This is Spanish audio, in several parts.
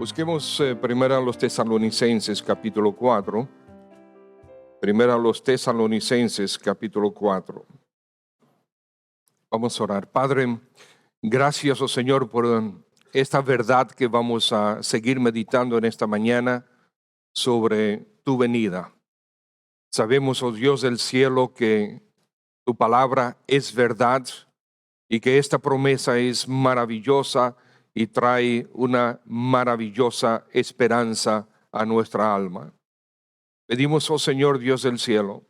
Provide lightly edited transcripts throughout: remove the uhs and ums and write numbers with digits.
Busquemos primero a los Tesalonicenses capítulo 4. Primero a los Tesalonicenses capítulo 4. Vamos a orar. Padre, gracias, oh Señor, por esta verdad que vamos a seguir meditando en esta mañana sobre tu venida. Sabemos, oh Dios del cielo, que tu palabra es verdad y que esta promesa es maravillosa y trae una maravillosa esperanza a nuestra alma. Pedimos, oh Señor Dios del cielo,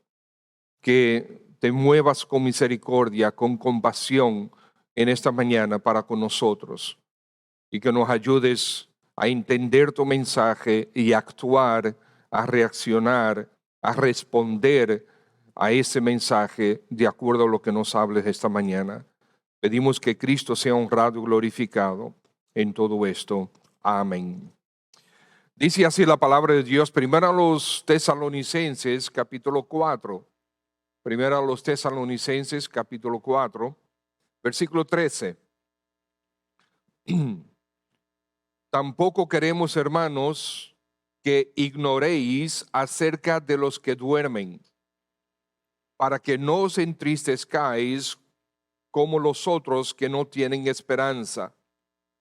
que te muevas con misericordia, con compasión en esta mañana para con nosotros y que nos ayudes a entender tu mensaje y a actuar, a reaccionar, a responder a ese mensaje de acuerdo a lo que nos hables esta mañana. Pedimos que Cristo sea honrado y glorificado en todo esto. Amén. Dice así la palabra de Dios, primero a los Tesalonicenses, capítulo 4. Primero a los Tesalonicenses, capítulo 4, versículo 13. Tampoco queremos, hermanos, que ignoréis acerca de los que duermen, para que no os entristezcáis como los otros que no tienen esperanza.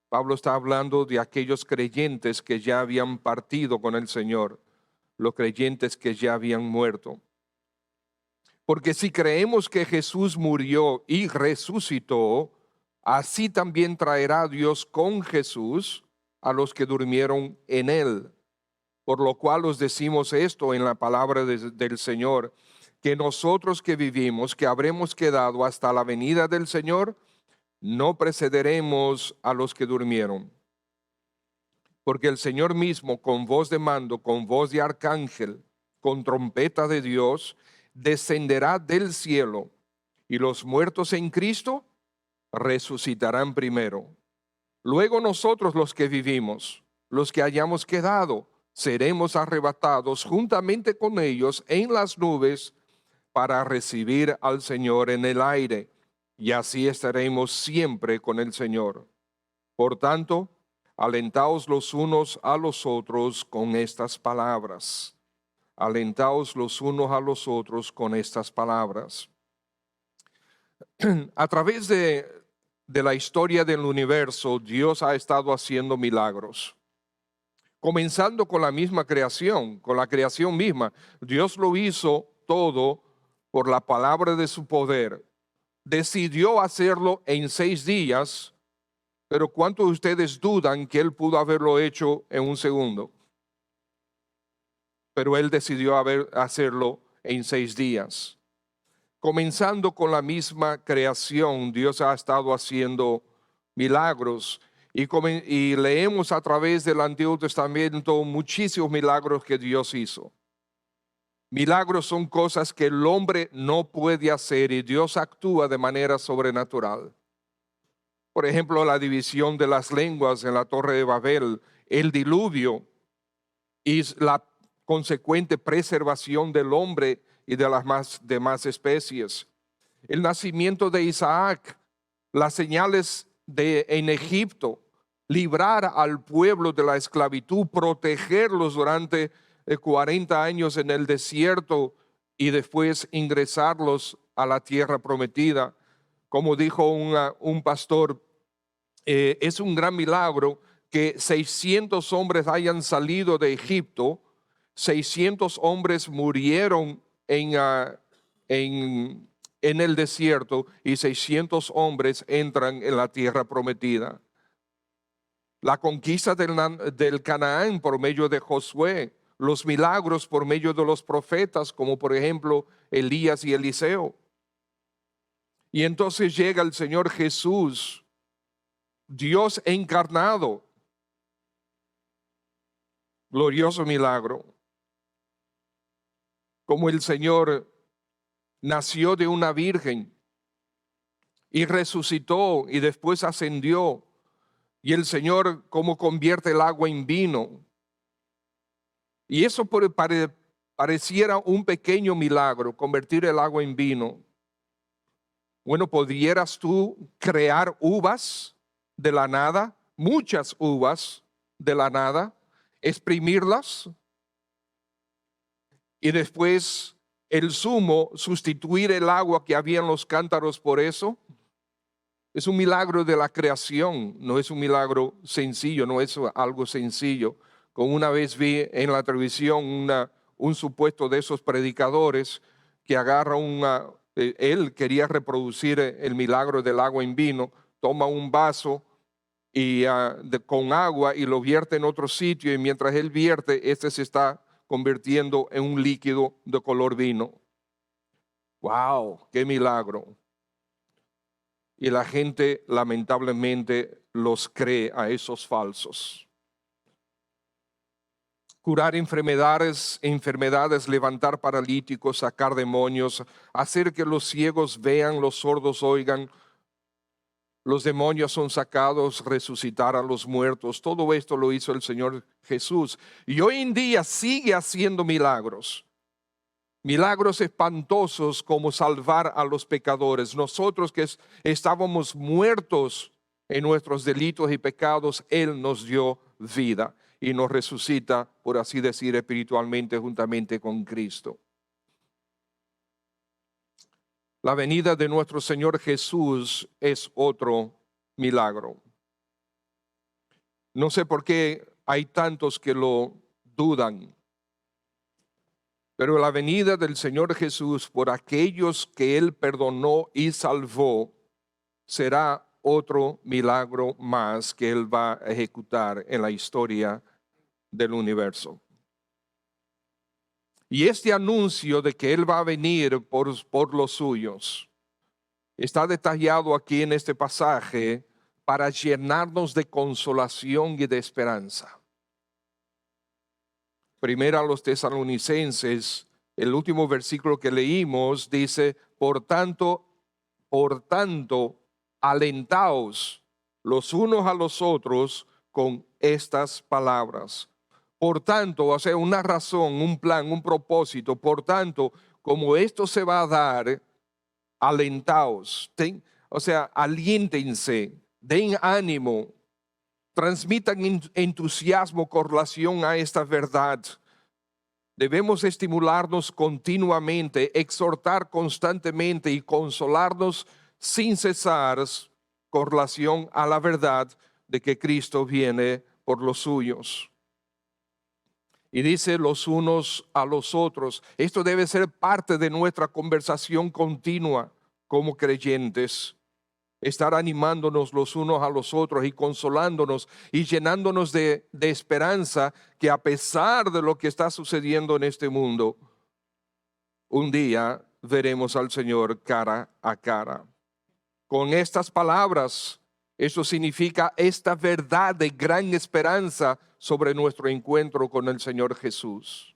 Pablo está hablando de aquellos creyentes que ya habían partido con el Señor, los creyentes que ya habían muerto. Porque si creemos que Jesús murió y resucitó, así también traerá Dios con Jesús a los que durmieron en él. Por lo cual os decimos esto en la palabra del Señor, que nosotros que vivimos, que habremos quedado hasta la venida del Señor, no precederemos a los que durmieron. Porque el Señor mismo, con voz de mando, con voz de arcángel, con trompeta de Dios, descenderá del cielo, y los muertos en Cristo resucitarán primero. Luego nosotros los que vivimos, los que hayamos quedado, seremos arrebatados juntamente con ellos en las nubes para recibir al Señor en el aire. Y así estaremos siempre con el Señor. Por tanto, alentaos los unos a los otros con estas palabras. Alentaos los unos a los otros con estas palabras. A través de la historia del universo, Dios ha estado haciendo milagros. Comenzando con la misma creación, con la creación misma. Dios lo hizo todo por la palabra de su poder. Decidió hacerlo en 6 días, pero ¿cuántos de ustedes dudan que Él pudo haberlo hecho en un segundo? Pero Él decidió hacerlo en 6 días. Comenzando con la misma creación, Dios ha estado haciendo milagros y leemos a través del Antiguo Testamento muchísimos milagros que Dios hizo. Milagros son cosas que el hombre no puede hacer y Dios actúa de manera sobrenatural. Por ejemplo, la división de las lenguas en la Torre de Babel, el diluvio y la consecuente preservación del hombre y de las demás especies. El nacimiento de Isaac, las señales en Egipto, librar al pueblo de la esclavitud, protegerlos durante 40 años en el desierto y después ingresarlos a la tierra prometida. Como dijo un pastor, es un gran milagro que 600 hombres hayan salido de Egipto, 600 hombres murieron en el desierto y 600 hombres entran en la tierra prometida. La conquista del Canaán por medio de Josué, los milagros por medio de los profetas, como por ejemplo Elías y Eliseo. Y entonces llega el Señor Jesús, Dios encarnado. Glorioso milagro. Como el Señor nació de una virgen y resucitó y después ascendió. Y el Señor como convierte el agua en vino. Y eso pareciera un pequeño milagro, convertir el agua en vino. Bueno, ¿pudieras tú crear uvas de la nada? Muchas uvas de la nada, exprimirlas y después el zumo sustituir el agua que había en los cántaros por eso. Es un milagro de la creación, no es un milagro sencillo, no es algo sencillo. Como una vez vi en la televisión un supuesto de esos predicadores que agarra él quería reproducir el milagro del agua en vino, toma un vaso y, con agua y lo vierte en otro sitio, y mientras él vierte, este se está convirtiendo en un líquido de color vino. ¡Wow! ¡Qué milagro! Y la gente lamentablemente los cree a esos falsos. Curar enfermedades, levantar paralíticos, sacar demonios, hacer que los ciegos vean, los sordos oigan, los demonios son sacados, resucitar a los muertos. Todo esto lo hizo el Señor Jesús. Y hoy en día sigue haciendo milagros. Milagros espantosos como salvar a los pecadores. Nosotros que estábamos muertos en nuestros delitos y pecados, Él nos dio vida y nos resucita, por así decir, espiritualmente juntamente con Cristo. La venida de nuestro Señor Jesús es otro milagro. No sé por qué hay tantos que lo dudan, pero la venida del Señor Jesús por aquellos que Él perdonó y salvó será otro milagro más que Él va a ejecutar en la historia del universo. Y este anuncio de que Él va a venir por los suyos está detallado aquí en este pasaje para llenarnos de consolación y de esperanza. Primero a los tesalonicenses, el último versículo que leímos dice, por tanto, alentaos los unos a los otros con estas palabras. Por tanto, o sea, una razón, un plan, un propósito. Por tanto, como esto se va a dar, alentaos. O sea, aliéntense, den ánimo, transmitan entusiasmo con relación a esta verdad. Debemos estimularnos continuamente, exhortar constantemente y consolarnos sin cesar con relación a la verdad de que Cristo viene por los suyos. Y dice los unos a los otros. Esto debe ser parte de nuestra conversación continua como creyentes. Estar animándonos los unos a los otros y consolándonos y llenándonos de esperanza que a pesar de lo que está sucediendo en este mundo, un día veremos al Señor cara a cara. Con estas palabras, eso significa esta verdad de gran esperanza sobre nuestro encuentro con el Señor Jesús.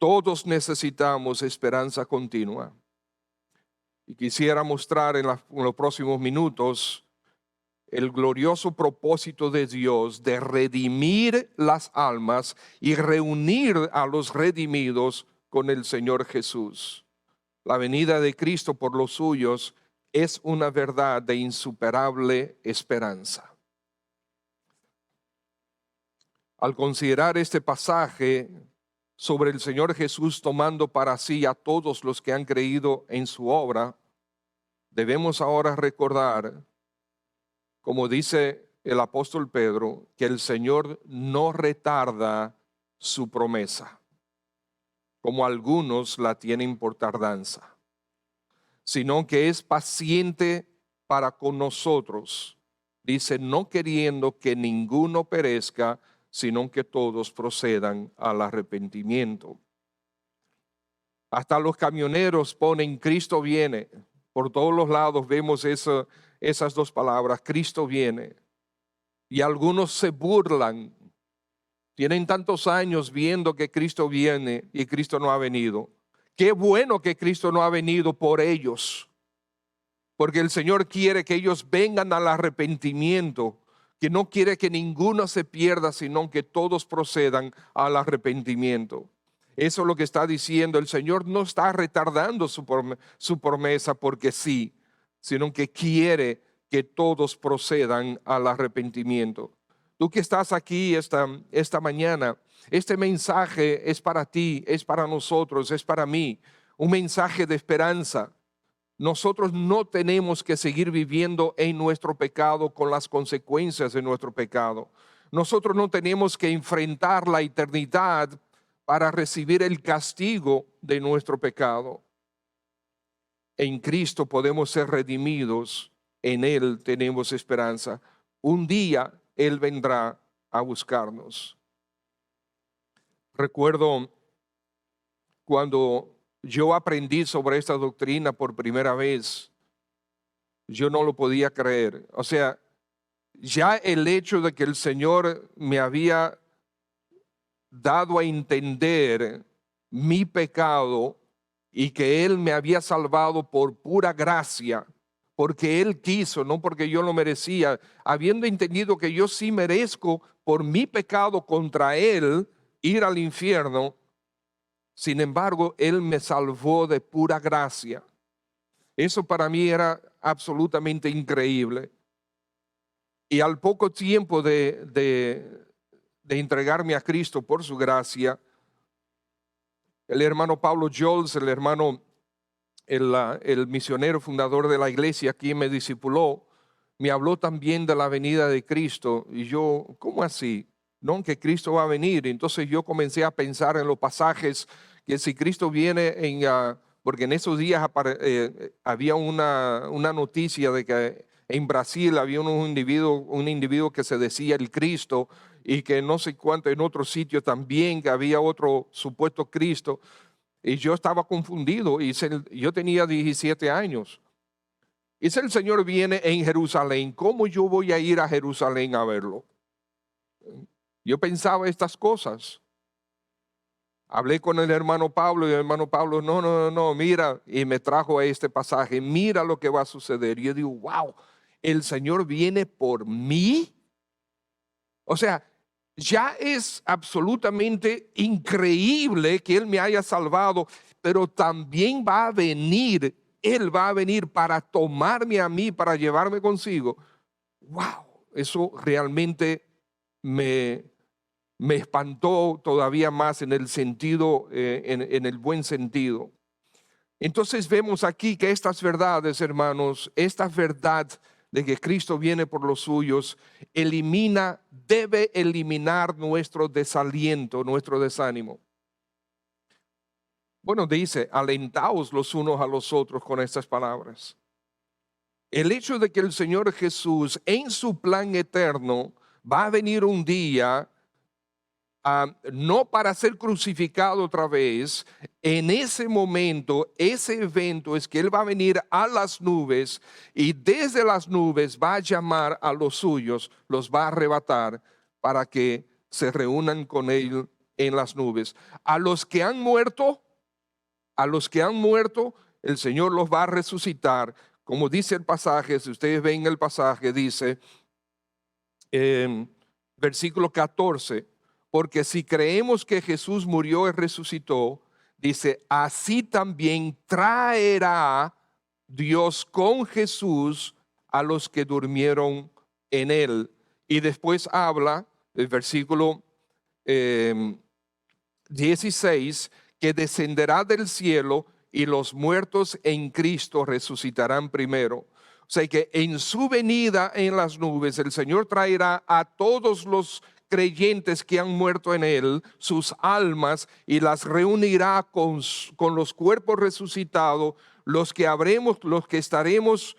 Todos necesitamos esperanza continua. Y quisiera mostrar en los próximos minutos el glorioso propósito de Dios de redimir las almas y reunir a los redimidos con el Señor Jesús. La venida de Cristo por los suyos es una verdad de insuperable esperanza. Al considerar este pasaje sobre el Señor Jesús tomando para sí a todos los que han creído en su obra, debemos ahora recordar, como dice el apóstol Pedro, que el Señor no retarda su promesa, como algunos la tienen por tardanza, sino que es paciente para con nosotros. Dice, no queriendo que ninguno perezca, sino que todos procedan al arrepentimiento. Hasta los camioneros ponen Cristo viene. Por todos los lados vemos esas dos palabras, Cristo viene. Y algunos se burlan. Tienen tantos años viendo que Cristo viene y Cristo no ha venido. Qué bueno que Cristo no ha venido por ellos. Porque el Señor quiere que ellos vengan al arrepentimiento, que no quiere que ninguno se pierda, sino que todos procedan al arrepentimiento. Eso es lo que está diciendo. El Señor no está retardando su promesa porque sí, sino que quiere que todos procedan al arrepentimiento. Tú que estás aquí esta mañana, este mensaje es para ti, es para nosotros, es para mí. Un mensaje de esperanza. Nosotros no tenemos que seguir viviendo en nuestro pecado con las consecuencias de nuestro pecado. Nosotros no tenemos que enfrentar la eternidad para recibir el castigo de nuestro pecado. En Cristo podemos ser redimidos, en Él tenemos esperanza. Un día Él vendrá a buscarnos. Recuerdo cuando yo aprendí sobre esta doctrina por primera vez, yo no lo podía creer. O sea, ya el hecho de que el Señor me había dado a entender mi pecado y que Él me había salvado por pura gracia, porque Él quiso, no porque yo lo merecía, habiendo entendido que yo sí merezco por mi pecado contra Él ir al infierno. Sin embargo, Él me salvó de pura gracia. Eso para mí era absolutamente increíble. Y al poco tiempo de entregarme a Cristo por su gracia, el hermano Pablo Jols, el misionero fundador de la iglesia, quien me discipuló, me habló también de la venida de Cristo. Y yo, ¿cómo así? No, que Cristo va a venir. Entonces yo comencé a pensar en los pasajes que si Cristo viene porque en esos días había una noticia de que en Brasil había un individuo que se decía el Cristo, y que no sé cuánto en otro sitio también que había otro supuesto Cristo. Y yo estaba confundido, yo tenía 17 años. Y si el Señor viene en Jerusalén, ¿cómo yo voy a ir a Jerusalén a verlo? Yo pensaba estas cosas. Hablé con el hermano Pablo y el hermano Pablo, no, mira, y me trajo a este pasaje, mira lo que va a suceder. Y yo digo, wow, el Señor viene por mí. O sea, ya es absolutamente increíble que Él me haya salvado, pero también va a venir, Él va a venir para tomarme a mí, para llevarme consigo. Wow, eso realmente me espantó todavía más en el sentido, en el buen sentido. Entonces vemos aquí que estas verdades, hermanos, esta verdad de que Cristo viene por los suyos, debe eliminar nuestro desaliento, nuestro desánimo. Bueno, dice, alentaos los unos a los otros con estas palabras. El hecho de que el Señor Jesús en su plan eterno va a venir un día, no para ser crucificado otra vez. En ese momento, ese evento es que Él va a venir a las nubes y desde las nubes va a llamar a los suyos, los va a arrebatar para que se reúnan con Él en las nubes. A los que han muerto, el Señor los va a resucitar. Como dice el pasaje, si ustedes ven el pasaje, dice versículo 14, porque si creemos que Jesús murió y resucitó, dice, así también traerá Dios con Jesús a los que durmieron en Él. Y después habla, el versículo 16, que descenderá del cielo y los muertos en Cristo resucitarán primero. O sea que en su venida en las nubes el Señor traerá a todos los creyentes que han muerto en Él, sus almas, y las reunirá con los cuerpos resucitados. Los que estaremos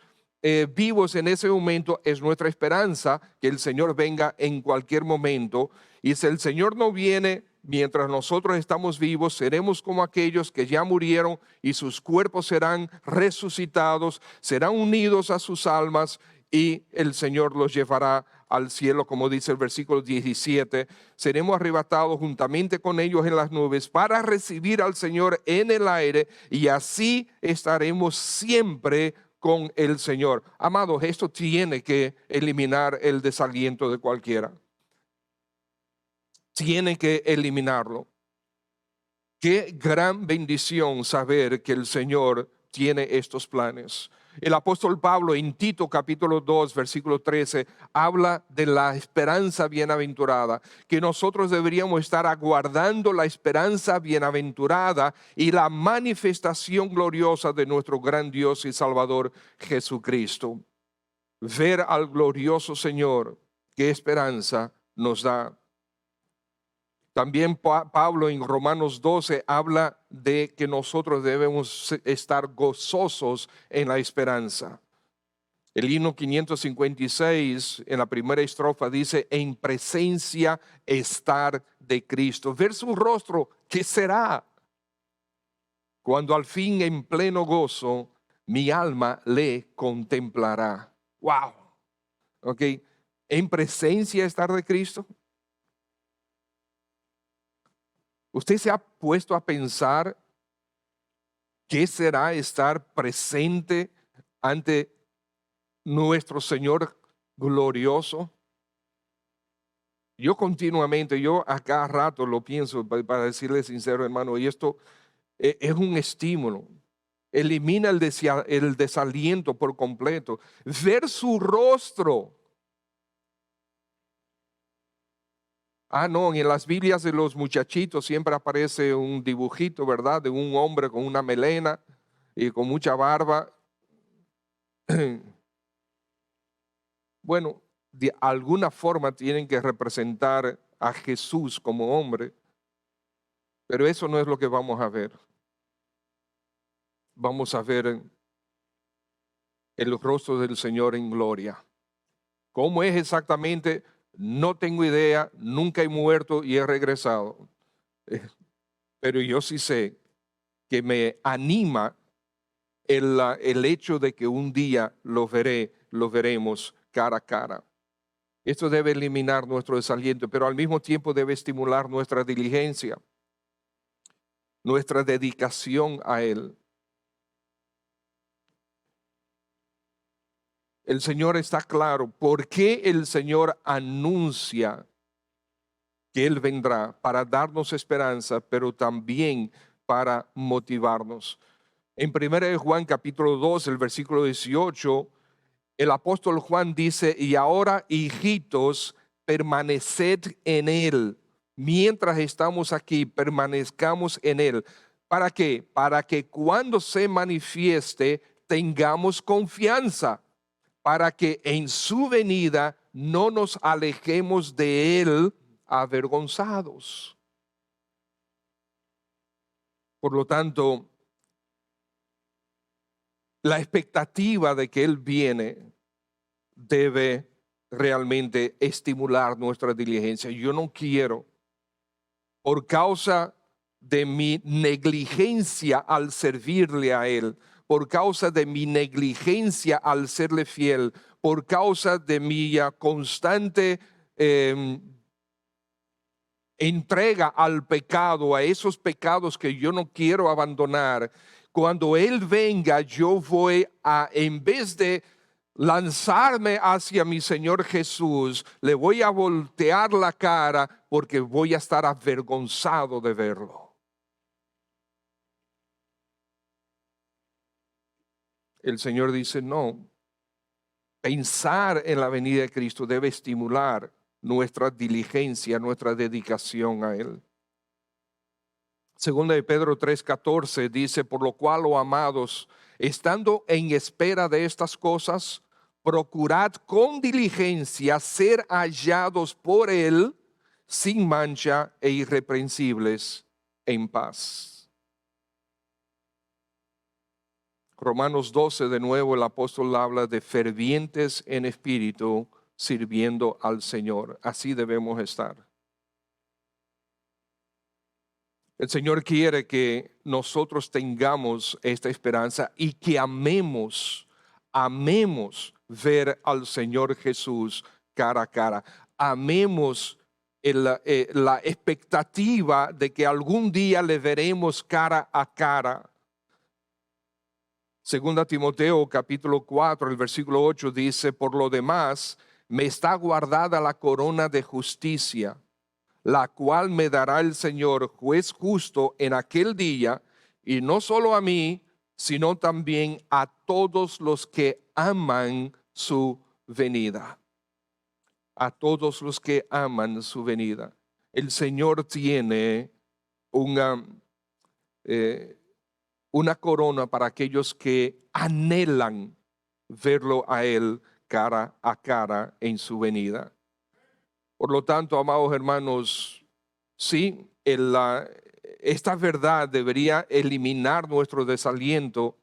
vivos en ese momento, es nuestra esperanza que el Señor venga en cualquier momento. Y si el Señor no viene mientras nosotros estamos vivos, seremos como aquellos que ya murieron y sus cuerpos serán resucitados, serán unidos a sus almas y el Señor los llevará al cielo, como dice el versículo 17. Seremos arrebatados juntamente con ellos en las nubes para recibir al Señor en el aire y así estaremos siempre con el Señor. Amados, esto tiene que eliminar el desaliento de cualquiera. Tiene que eliminarlo. Qué gran bendición saber que el Señor tiene estos planes. El apóstol Pablo en Tito capítulo 2, versículo 13, habla de la esperanza bienaventurada, que nosotros deberíamos estar aguardando la esperanza bienaventurada y la manifestación gloriosa de nuestro gran Dios y Salvador Jesucristo. Ver al glorioso Señor, qué esperanza nos da. También Pablo en Romanos 12 habla de que nosotros debemos estar gozosos en la esperanza. El himno 556 en la primera estrofa dice: en presencia estar de Cristo. Ver su rostro, ¿qué será? Cuando al fin en pleno gozo mi alma le contemplará. Wow. Ok. En presencia estar de Cristo. ¿Usted se ha puesto a pensar qué será estar presente ante nuestro Señor glorioso? Yo continuamente, yo a cada rato lo pienso, para decirle sincero, hermano, y esto es un estímulo. Elimina el desaliento por completo. Ver su rostro. No, en las Biblias de los muchachitos siempre aparece un dibujito, ¿verdad? De un hombre con una melena y con mucha barba. Bueno, de alguna forma tienen que representar a Jesús como hombre, pero eso no es lo que vamos a ver. Vamos a ver el rostro del Señor en gloria. ¿Cómo es exactamente? No tengo idea, nunca he muerto y he regresado. Pero yo sí sé que me anima el hecho de que un día lo veremos cara a cara. Esto debe eliminar nuestro desaliento, pero al mismo tiempo debe estimular nuestra diligencia, nuestra dedicación a Él. El Señor está claro. ¿Por qué el Señor anuncia que Él vendrá? Para darnos esperanza, pero también para motivarnos. En 1 Juan capítulo 2, el versículo 18, el apóstol Juan dice: y ahora, hijitos, permaneced en Él. Mientras estamos aquí, permanezcamos en Él. ¿Para qué? Para que cuando se manifieste tengamos confianza, para que en su venida no nos alejemos de Él avergonzados. Por lo tanto, la expectativa de que Él viene debe realmente estimular nuestra diligencia. Yo no quiero, por causa de mi negligencia al servirle a Él, por causa de mi negligencia al serle fiel, por causa de mi constante entrega al pecado, a esos pecados que yo no quiero abandonar, cuando Él venga, yo voy a, en vez de lanzarme hacia mi Señor Jesús, le voy a voltear la cara porque voy a estar avergonzado de verlo. El Señor dice: no, pensar en la venida de Cristo debe estimular nuestra diligencia, nuestra dedicación a Él. Segunda de Pedro 3:14 dice: por lo cual, oh amados, estando en espera de estas cosas, procurad con diligencia ser hallados por Él sin mancha e irreprensibles en paz. Romanos 12, de nuevo el apóstol habla de fervientes en espíritu, sirviendo al Señor. Así debemos estar. El Señor quiere que nosotros tengamos esta esperanza y que amemos ver al Señor Jesús cara a cara. Amemos la expectativa de que algún día le veremos cara a cara. Segunda Timoteo capítulo 4, el versículo 8 dice: por lo demás, me está guardada la corona de justicia, la cual me dará el Señor, juez justo, en aquel día, y no solo a mí, sino también a todos los que aman su venida. A todos los que aman su venida. El Señor tiene una corona para aquellos que anhelan verlo a Él cara a cara en su venida. Por lo tanto, amados hermanos, sí, esta verdad debería eliminar nuestro desaliento,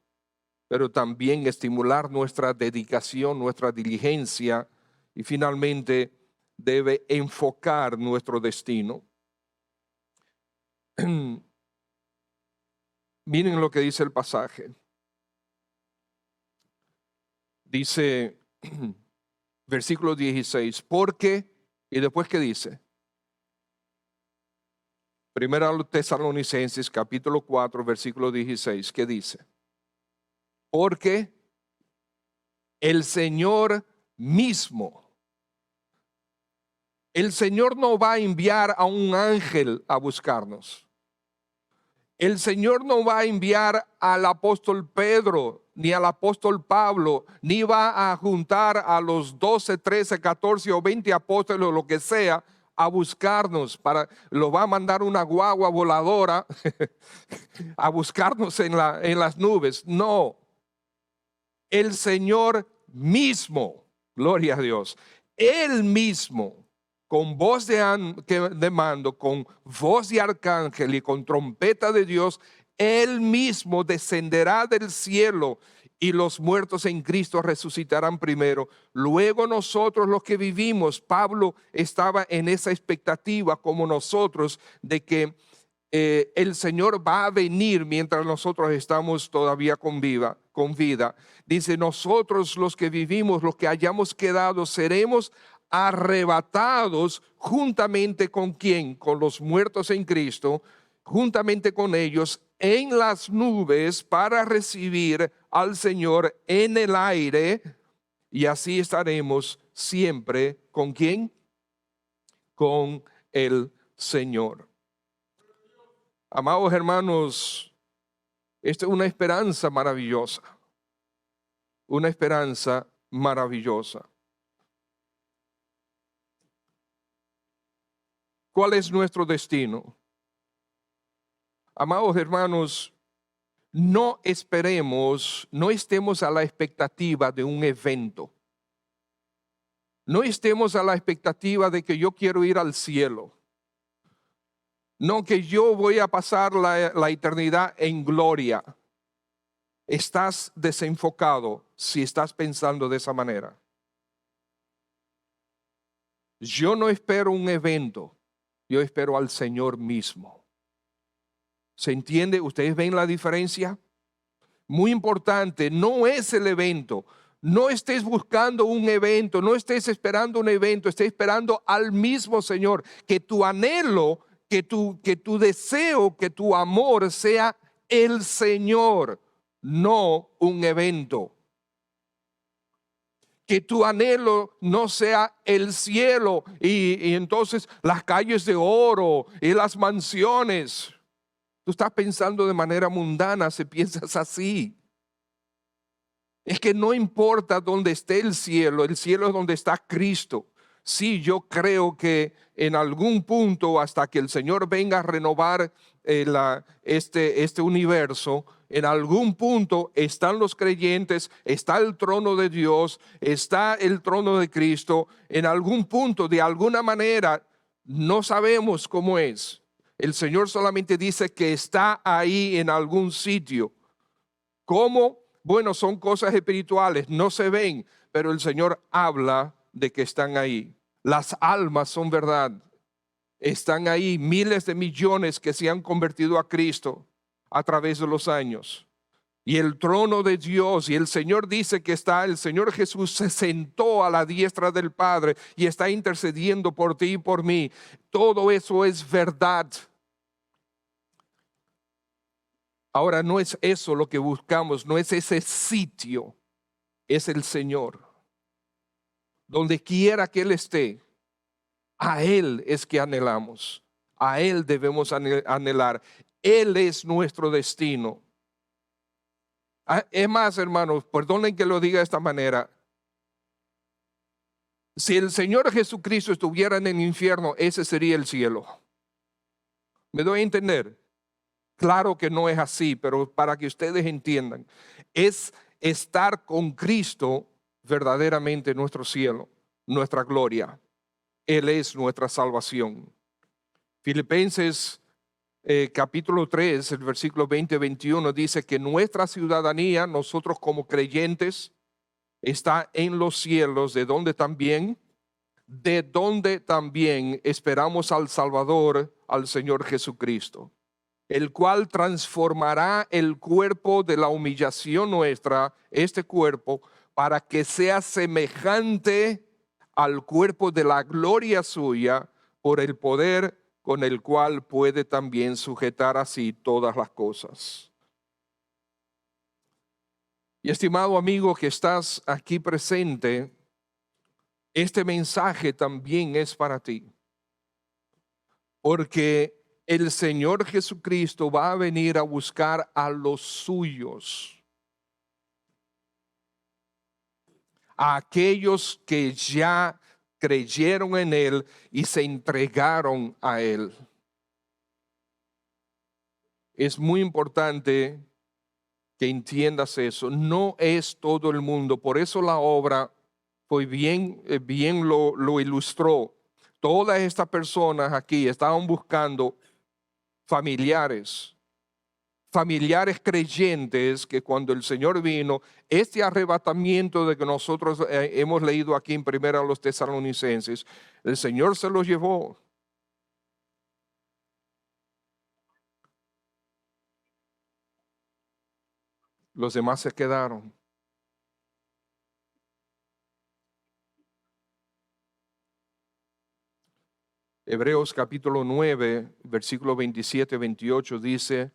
pero también estimular nuestra dedicación, nuestra diligencia, y finalmente debe enfocar nuestro destino. Miren lo que dice el pasaje. Dice, versículo 16, porque, y después ¿qué dice? Primera Tesalonicenses, capítulo 4, versículo 16, ¿qué dice? Porque el Señor mismo, el Señor no va a enviar a un ángel a buscarnos. El Señor no va a enviar al apóstol Pedro, ni al apóstol Pablo, ni va a juntar a los 12, 13, 14 o 20 apóstoles o lo que sea a buscarnos. Lo va a mandar una guagua voladora a buscarnos en las nubes. No, el Señor mismo, gloria a Dios, Él mismo, con voz de mando, con voz de arcángel y con trompeta de Dios, Él mismo descenderá del cielo y los muertos en Cristo resucitarán primero. Luego nosotros los que vivimos, Pablo estaba en esa expectativa como nosotros de que el Señor va a venir mientras nosotros estamos todavía con vida. Dice, nosotros los que vivimos, los que hayamos quedado, seremos arrebatados juntamente con ¿quién? Con los muertos en Cristo, juntamente con ellos en las nubes para recibir al Señor en el aire, y así estaremos siempre ¿con quién? Con el Señor. Amados hermanos, esta es una esperanza maravillosa. Una esperanza maravillosa. ¿Cuál es nuestro destino? Amados hermanos, no esperemos, no estemos a la expectativa de un evento. No estemos a la expectativa de que yo quiero ir al cielo. No, que yo voy a pasar la eternidad en gloria. Estás desenfocado si estás pensando de esa manera. Yo no espero un evento, yo espero al Señor mismo. ¿Se entiende? ¿Ustedes ven la diferencia? Muy importante, no es el evento. No estés buscando un evento, no estés esperando un evento, estés esperando al mismo Señor. Que tu anhelo, que tu deseo, que tu amor sea el Señor, no un evento. Que tu anhelo no sea el cielo y entonces las calles de oro y las mansiones. Tú estás pensando de manera mundana si piensas así. Es que no importa dónde esté el cielo es donde está Cristo. Sí, yo creo que en algún punto, hasta que el Señor venga a renovar este universo, en algún punto están los creyentes, está el trono de Dios, está el trono de Cristo. En algún punto, de alguna manera, no sabemos cómo es. El Señor solamente dice que está ahí en algún sitio. ¿Cómo? Bueno, son cosas espirituales, no se ven, pero el Señor habla de que están ahí. Las almas son verdad. Están ahí miles de millones que se han convertido a Cristo a través de los años. Y el trono de Dios, y el Señor dice que el Señor Jesús se sentó a la diestra del Padre y está intercediendo por ti y por mí. Todo eso es verdad. Ahora no es eso lo que buscamos, no es ese sitio, es el Señor. Donde quiera que Él esté, a Él es que anhelamos, a Él debemos anhelar. Él es nuestro destino. Es más, hermanos, perdonen que lo diga de esta manera. Si el Señor Jesucristo estuviera en el infierno, ese sería el cielo. ¿Me doy a entender? Claro que no es así, pero para que ustedes entiendan, es estar con Cristo verdaderamente nuestro cielo, nuestra gloria. Él es nuestra salvación. Filipenses capítulo 3, el versículo 20-21 dice que nuestra ciudadanía, nosotros como creyentes, está en los cielos, de donde también esperamos al Salvador, al Señor Jesucristo, el cual transformará el cuerpo de la humillación nuestra, este cuerpo, para que sea semejante al cuerpo de la gloria suya, por el poder con el cual puede también sujetar así todas las cosas. Y estimado amigo que estás aquí presente, este mensaje también es para ti, porque el Señor Jesucristo va a venir a buscar a los suyos, a aquellos que ya creyeron en Él y se entregaron a Él. Es muy importante que entiendas eso. No es todo el mundo. Por eso la obra fue bien lo ilustró. Todas estas personas aquí estaban buscando familiares creyentes, que cuando el Señor vino, este arrebatamiento de que nosotros hemos leído aquí en Primera a los Tesalonicenses, el Señor se los llevó. Los demás se quedaron. Hebreos capítulo 9, versículo 27-28 dice: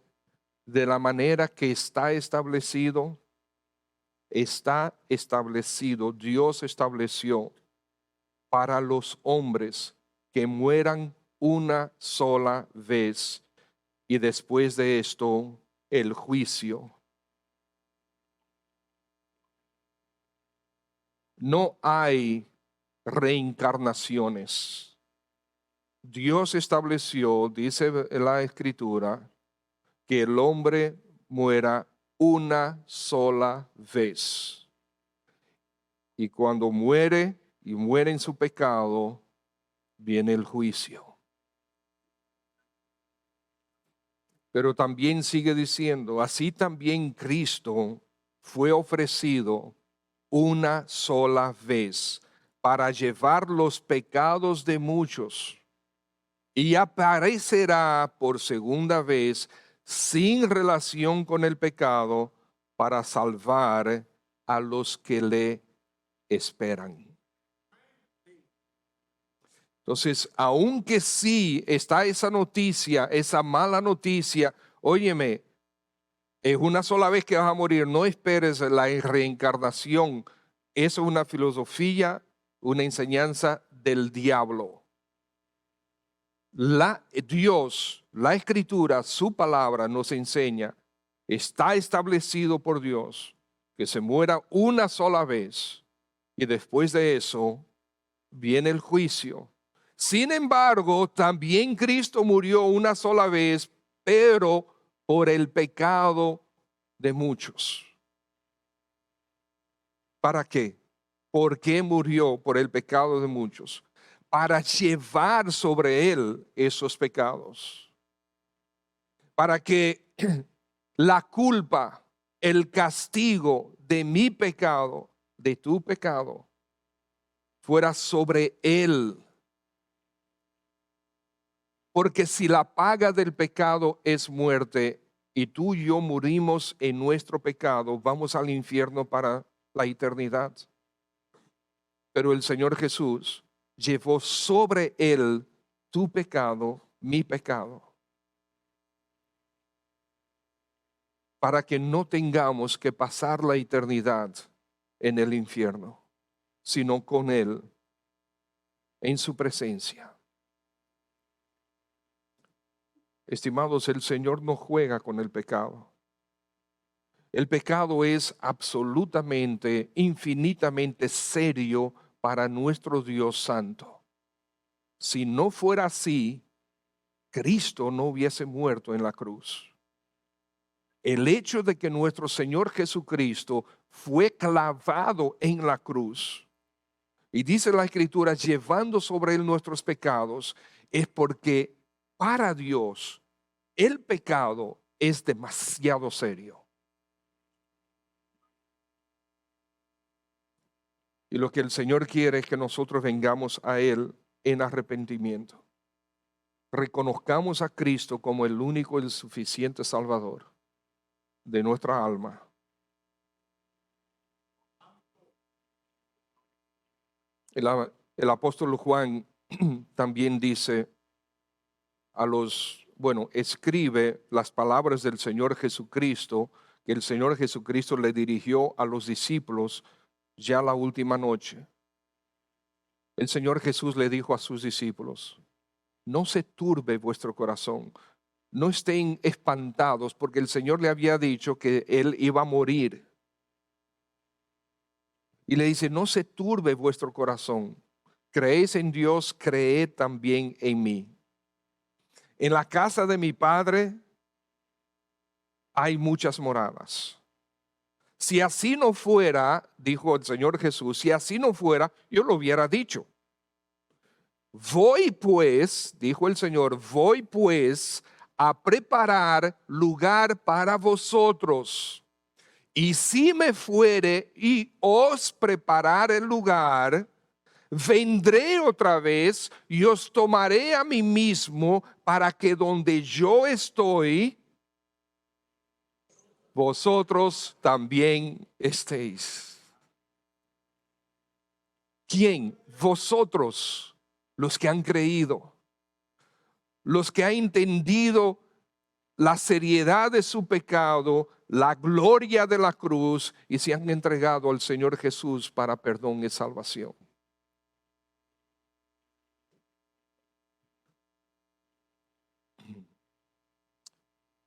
de la manera que está establecido, Dios estableció para los hombres que mueran una sola vez, y después de esto el juicio. No hay reencarnaciones. Dios estableció, dice la Escritura, que el hombre muera una sola vez. Y cuando muere y muere en su pecado, viene el juicio. Pero también sigue diciendo, así también Cristo fue ofrecido una sola vez para llevar los pecados de muchos, y aparecerá por segunda vez sin relación con el pecado para salvar a los que le esperan. Entonces, aunque sí está esa noticia, esa mala noticia, óyeme, es una sola vez que vas a morir, no esperes la reencarnación. Eso es una filosofía, una enseñanza del diablo. Dios, la Escritura, su palabra nos enseña, está establecido por Dios que se muera una sola vez y después de eso viene el juicio. Sin embargo, también Cristo murió una sola vez, pero por el pecado de muchos. ¿Para qué? ¿Por qué murió por el pecado de muchos? Para llevar sobre él esos pecados. Para que la culpa, el castigo de mi pecado, de tu pecado, fuera sobre él. Porque si la paga del pecado es muerte, y tú y yo morimos en nuestro pecado, vamos al infierno para la eternidad. Pero el Señor Jesús llevó sobre él tu pecado, mi pecado, para que no tengamos que pasar la eternidad en el infierno, sino con él, en su presencia. Estimados, el Señor no juega con el pecado. El pecado es absolutamente, infinitamente serio para nuestro Dios Santo. Si no fuera así, Cristo no hubiese muerto en la cruz. El hecho de que nuestro Señor Jesucristo fue clavado en la cruz, y dice la Escritura, llevando sobre él nuestros pecados, es porque para Dios el pecado es demasiado serio. Y lo que el Señor quiere es que nosotros vengamos a Él en arrepentimiento. Reconozcamos a Cristo como el único y el suficiente Salvador de nuestra alma. El apóstol Juan también dice escribe las palabras del Señor Jesucristo, que el Señor Jesucristo le dirigió a los discípulos ya la última noche. El Señor Jesús le dijo a sus discípulos: no se turbe vuestro corazón, no estén espantados, porque el Señor le había dicho que Él iba a morir. Y le dice: no se turbe vuestro corazón, creéis en Dios, creed también en mí. En la casa de mi Padre hay muchas moradas. Si así no fuera, dijo el Señor Jesús, si así no fuera, yo lo hubiera dicho. Voy pues, dijo el Señor, voy pues a preparar lugar para vosotros. Y si me fuere y os preparar el lugar, vendré otra vez y os tomaré a mí mismo, para que donde yo estoy, vosotros también estéis. ¿Quién? Vosotros, los que han creído, los que han entendido la seriedad de su pecado, la gloria de la cruz, y se han entregado al Señor Jesús para perdón y salvación.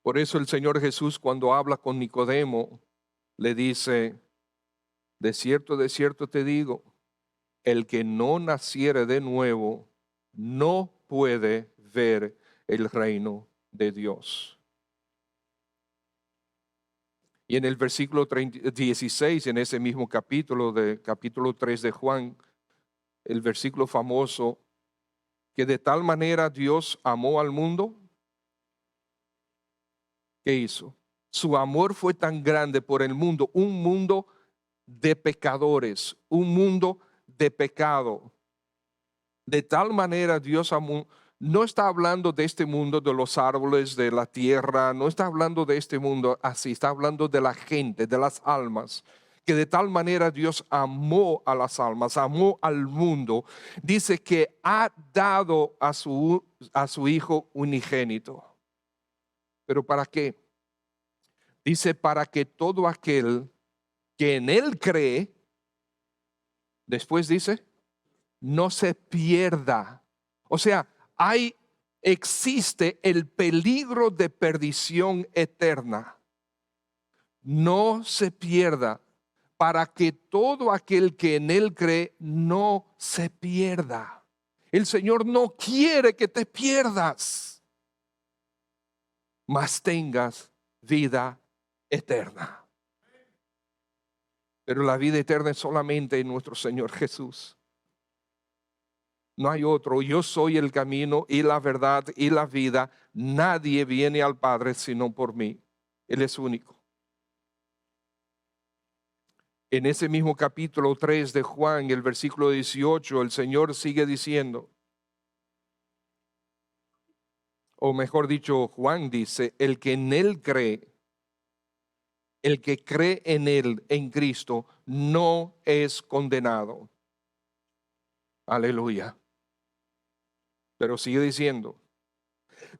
Por eso el Señor Jesús, cuando habla con Nicodemo, le dice: de cierto te digo, el que no naciere de nuevo no puede ver el reino de Dios. Y en el versículo 16, en ese mismo capítulo 3 de Juan, el versículo famoso, que de tal manera Dios amó al mundo. ¿Qué hizo? Su amor fue tan grande por el mundo, un mundo de pecadores, un mundo de pecado. De tal manera Dios amó. No está hablando de este mundo, de los árboles, de la tierra, no está hablando de este mundo así, está hablando de la gente, de las almas. Que de tal manera Dios amó a las almas, amó al mundo. Dice que ha dado a su Hijo unigénito. ¿Pero para qué? Dice: para que todo aquel que en Él cree, después dice, no se pierda. O sea, existe el peligro de perdición eterna. No se pierda, para que todo aquel que en Él cree no se pierda. El Señor no quiere que te pierdas, mas tengas vida eterna. Pero la vida eterna es solamente en nuestro Señor Jesús. No hay otro. Yo soy el camino y la verdad y la vida. Nadie viene al Padre sino por mí. Él es único. En ese mismo capítulo 3 de Juan, el versículo 18, el Señor sigue diciendo, o mejor dicho, Juan dice: el que en Él cree, el que cree en Él, en Cristo, no es condenado. Aleluya. Pero sigue diciendo: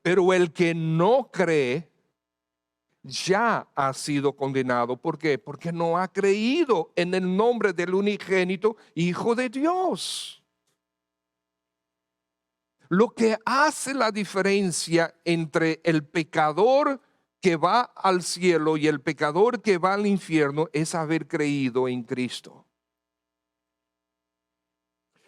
pero el que no cree ya ha sido condenado. ¿Por qué? Porque no ha creído en el nombre del unigénito Hijo de Dios. Lo que hace la diferencia entre el pecador que va al cielo y el pecador que va al infierno es haber creído en Cristo.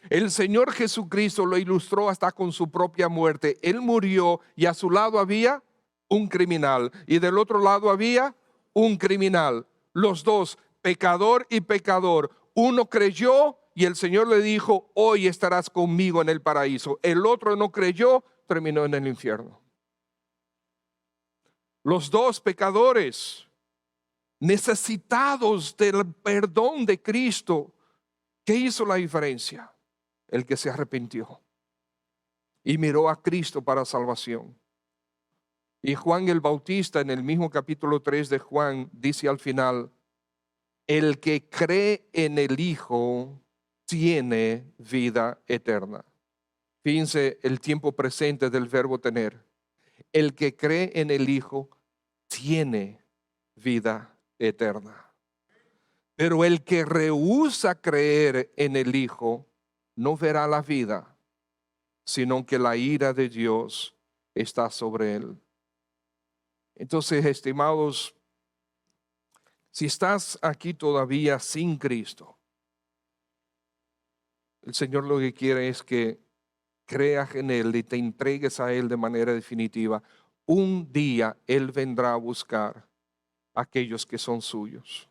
El Señor Jesucristo lo ilustró hasta con su propia muerte. Él murió y a su lado había un criminal y del otro lado había un criminal. Los dos, pecador y pecador. Uno creyó y el Señor le dijo, hoy estarás conmigo en el paraíso. El otro no creyó, terminó en el infierno. Los dos pecadores, necesitados del perdón de Cristo. ¿Qué hizo la diferencia? El que se arrepintió y miró a Cristo para salvación. Y Juan el Bautista, en el mismo capítulo 3 de Juan, dice al final, el que cree en el Hijo tiene vida eterna. Fíjense el tiempo presente del verbo tener. El que cree en el Hijo tiene vida eterna. Pero el que rehúsa creer en el Hijo no verá la vida, sino que la ira de Dios está sobre él. Entonces, estimados, si estás aquí todavía sin Cristo, el Señor lo que quiere es que creas en Él y te entregues a Él de manera definitiva. Un día Él vendrá a buscar a aquellos que son suyos.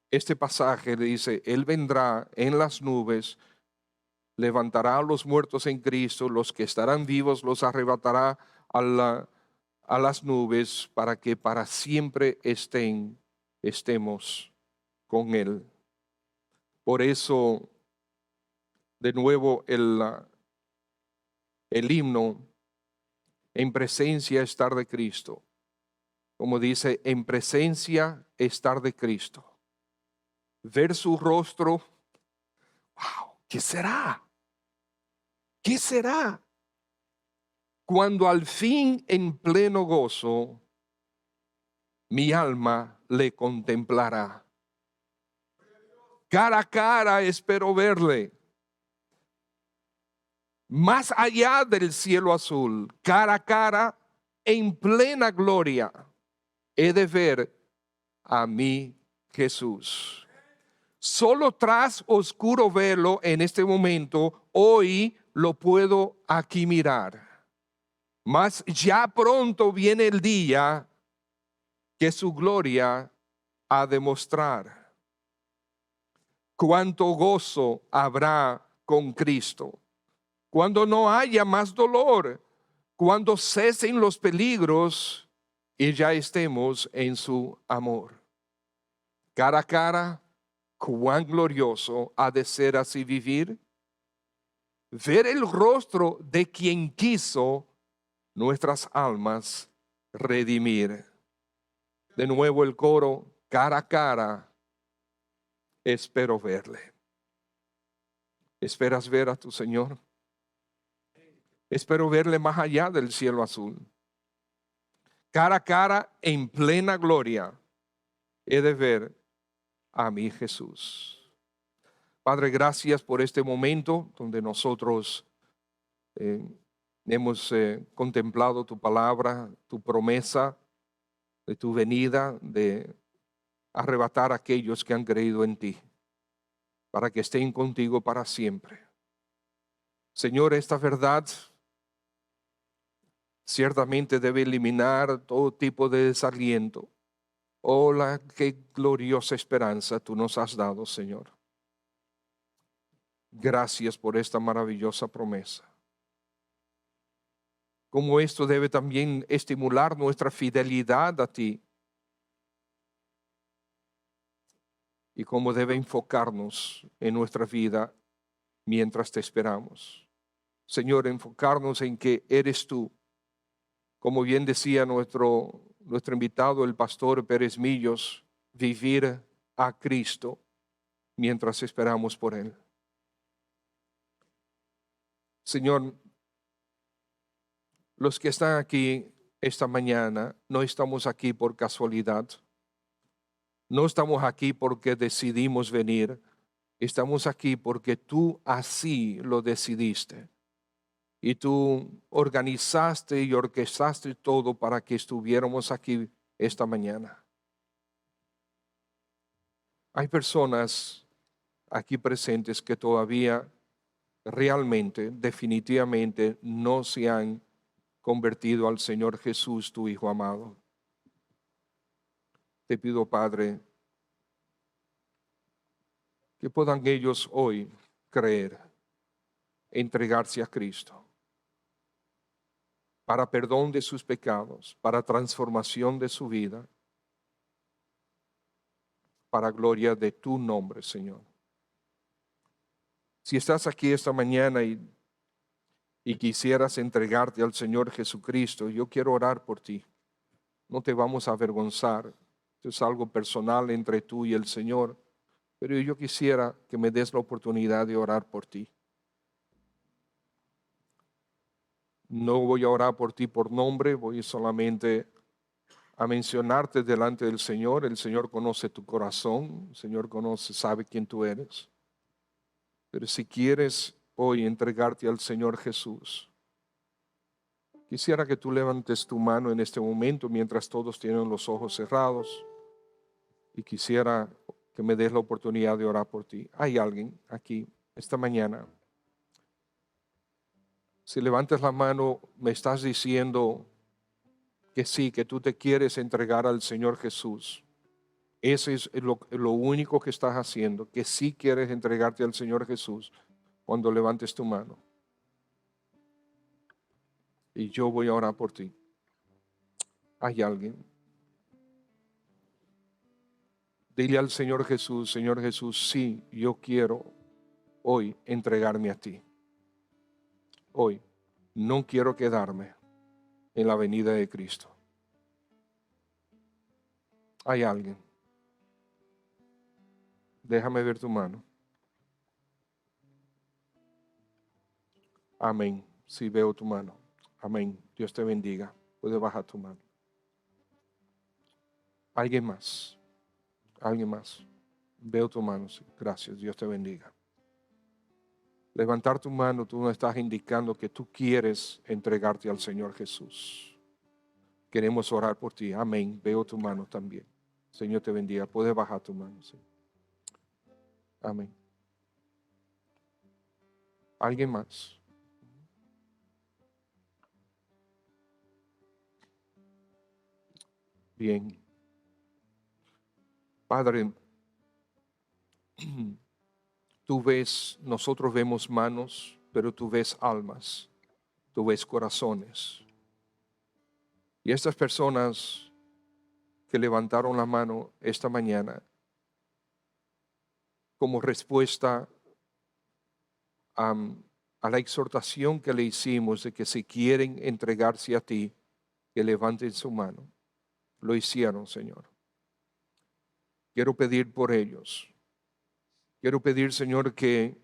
Este pasaje dice, Él vendrá en las nubes, levantará a los muertos en Cristo, los que estarán vivos los arrebatará a las nubes para que para siempre estemos con Él. Por eso, de nuevo, el himno, en presencia estar de Cristo, como dice, en presencia estar de Cristo. Ver su rostro, wow, ¿qué será? ¿Qué será? Cuando al fin en pleno gozo mi alma le contemplará. Cara a cara espero verle. Más allá del cielo azul, cara a cara, en plena gloria, he de ver a mi Jesús. Solo tras oscuro velo en este momento, hoy lo puedo aquí mirar. Mas ya pronto viene el día que su gloria ha de mostrar. Cuánto gozo habrá con Cristo. Cuando no haya más dolor, cuando cesen los peligros y ya estemos en su amor. Cara a cara, cuán glorioso ha de ser así vivir. Ver el rostro de quien quiso nuestras almas redimir. De nuevo el coro, cara a cara, espero verle. ¿Esperas ver a tu Señor? Espero verle más allá del cielo azul. Cara a cara, en plena gloria, he de ver a mi Jesús. Padre, gracias por este momento donde nosotros hemos contemplado tu palabra, tu promesa de tu venida, de arrebatar a aquellos que han creído en ti, para que estén contigo para siempre. Señor, esta verdad ciertamente debe eliminar todo tipo de desaliento. Oh, qué gloriosa esperanza tú nos has dado, Señor. Gracias por esta maravillosa promesa. Como esto debe también estimular nuestra fidelidad a ti. Y cómo debe enfocarnos en nuestra vida mientras te esperamos. Señor, enfocarnos en que eres tú. Como bien decía nuestro invitado, el pastor Pérez Millos, vivir a Cristo mientras esperamos por Él. Señor, los que están aquí esta mañana, no estamos aquí por casualidad. No estamos aquí porque decidimos venir. Estamos aquí porque tú así lo decidiste. y tú organizaste y orquestaste todo para que estuviéramos aquí esta mañana. Hay personas aquí presentes que todavía realmente, definitivamente no se han convertido al Señor Jesús, tu Hijo amado. Te pido, Padre, que puedan ellos hoy creer, entregarse a Cristo, para perdón de sus pecados, para transformación de su vida, para gloria de tu nombre, Señor. Si estás aquí esta mañana y quisieras entregarte al Señor Jesucristo, yo quiero orar por ti. No te vamos a avergonzar. Esto es algo personal entre tú y el Señor. Pero yo quisiera que me des la oportunidad de orar por ti. No voy a orar por ti por nombre, voy solamente a mencionarte delante del Señor. El Señor conoce tu corazón, el Señor conoce, sabe quién tú eres. Pero si quieres hoy entregarte al Señor Jesús, quisiera que tú levantes tu mano en este momento mientras todos tienen los ojos cerrados, y quisiera que me des la oportunidad de orar por ti. Hay alguien aquí esta mañana. Si levantas la mano, me estás diciendo que sí, que tú te quieres entregar al Señor Jesús. Ese es lo único que estás haciendo, que sí quieres entregarte al Señor Jesús cuando levantes tu mano. Y yo voy a orar por ti. ¿Hay alguien? Dile al Señor Jesús, sí, yo quiero hoy entregarme a ti. Hoy no quiero quedarme en la venida de Cristo. ¿Hay alguien? Déjame ver tu mano. Amén. Sí, veo tu mano. Amén. Dios te bendiga. Puedes bajar tu mano. ¿Alguien más? ¿Alguien más? Veo tu mano. Sí. Gracias. Dios te bendiga. Levantar tu mano, tú no estás indicando que tú quieres entregarte al Señor Jesús. Queremos orar por ti. Amén. Veo tu mano también. Señor te bendiga. Puedes bajar tu mano. Sí. Amén. ¿Alguien más? Bien. Padre, tú ves, nosotros vemos manos, pero tú ves almas, tú ves corazones. Y estas personas que levantaron la mano esta mañana como respuesta a, a la exhortación que le hicimos de que si quieren entregarse a ti, que levanten su mano. Lo hicieron, Señor. Quiero pedir por ellos. Quiero pedir, Señor, que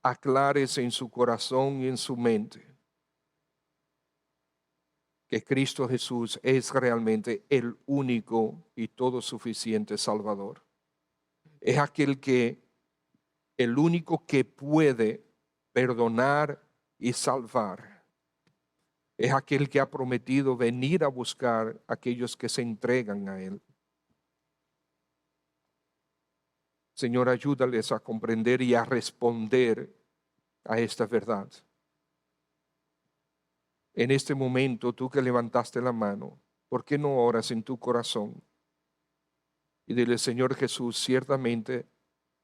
aclares en su corazón y en su mente que Cristo Jesús es realmente el único y todo suficiente Salvador. Es el único que puede perdonar y salvar. Es aquel que ha prometido venir a buscar a aquellos que se entregan a Él. Señor, ayúdales a comprender y a responder a esta verdad. En este momento, tú que levantaste la mano, ¿por qué no oras en tu corazón? Y dile, Señor Jesús, ciertamente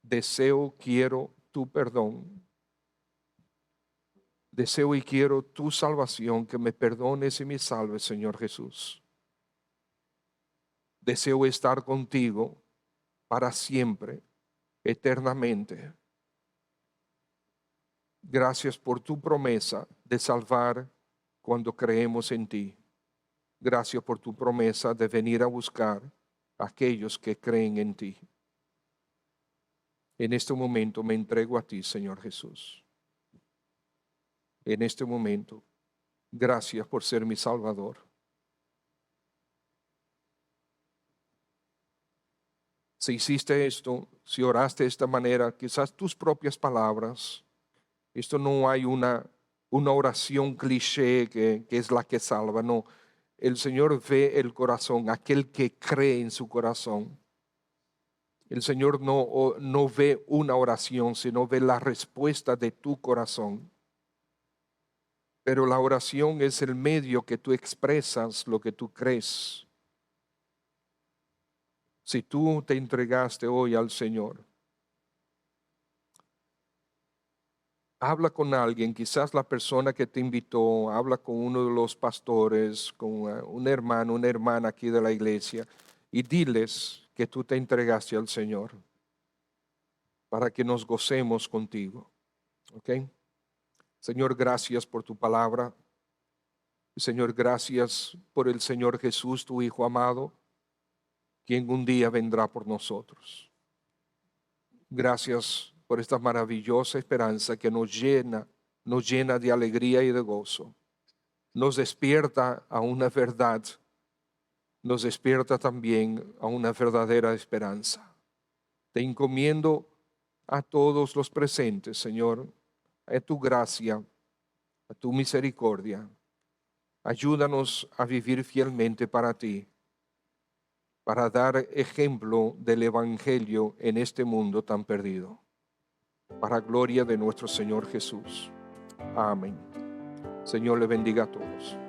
deseo, quiero tu perdón. Deseo y quiero tu salvación, que me perdones y me salves, Señor Jesús. Deseo estar contigo para siempre, eternamente. Gracias por tu promesa de salvar cuando creemos en ti. Gracias por tu promesa de venir a buscar a aquellos que creen en ti. En este momento me entrego a ti, Señor Jesús. En este momento, gracias por ser mi Salvador. Si hiciste esto, si oraste de esta manera, quizás tus propias palabras, esto no hay una una oración cliché que es la que salva. No, el Señor ve el corazón, aquel que cree en su corazón. El Señor no ve una oración, sino ve la respuesta de tu corazón. Pero la oración es el medio que tú expresas lo que tú crees. Si tú te entregaste hoy al Señor, habla con alguien, quizás la persona que te invitó, habla con uno de los pastores, con un hermano, una hermana aquí de la iglesia, y diles que tú te entregaste al Señor para que nos gocemos contigo. ¿Ok? Señor, gracias por tu palabra. Señor, gracias por el Señor Jesús, tu Hijo amado, quien un día vendrá por nosotros. Gracias por esta maravillosa esperanza que nos llena de alegría y de gozo. Nos despierta a una verdad, nos despierta también a una verdadera esperanza. Te encomiendo a todos los presentes, Señor, a tu gracia, a tu misericordia. Ayúdanos a vivir fielmente para ti, para dar ejemplo del Evangelio en este mundo tan perdido. Para gloria de nuestro Señor Jesús. Amén. Señor le bendiga a todos.